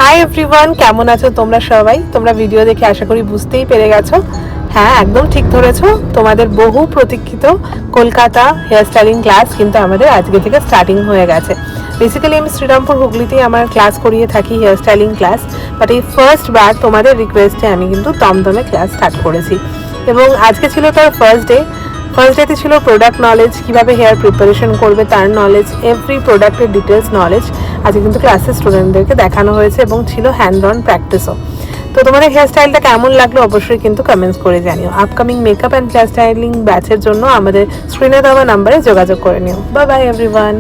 Hi everyone, কেমন আছো তোমরা সবাই? তোমরা ভিডিও দেখে আশা করি বুঝতেই পেরে গেছো। হ্যাঁ, একদম ঠিক ধরেছো। তোমাদের বহু প্রতীক্ষিত কলকাতা হেয়ার স্টাইলিং ক্লাস কিন্তু আমাদের আজকে থেকে স্টার্টিং হয়ে গেছে। বেসিক্যালি আমি শ্রীরামপুর হুগলিতেই আমার ক্লাস করিয়ে থাকি, হেয়ার স্টাইলিং ক্লাস। বাট এই ফার্স্ট বার তোমাদের রিকোয়েস্টে আমি কিন্তু দমদমে ক্লাস স্টার্ট করেছি এবং আজকে ছিল তার ফার্স্ট ডেতে ছিল প্রোডাক্ট নলেজ, কীভাবে হেয়ার প্রিপারেশন করবে তার নলেজ, এভরি প্রোডাক্টের ডিটেলস নলেজ আজকে কিন্তু ক্লাসের স্টুডেন্টদেরকে দেখানো হয়েছে এবং ছিল হ্যান্ড অন প্র্যাকটিসও। তো তোমাদের হেয়ার স্টাইলটা কেমন লাগলো অবশ্যই কিন্তু কমেন্টস করে জানিও। Upcoming makeup and hair styling ব্যাচের জন্য আমাদের স্ক্রিনে দেওয়া নাম্বারে যোগাযোগ করে নিও। Bye bye everyone.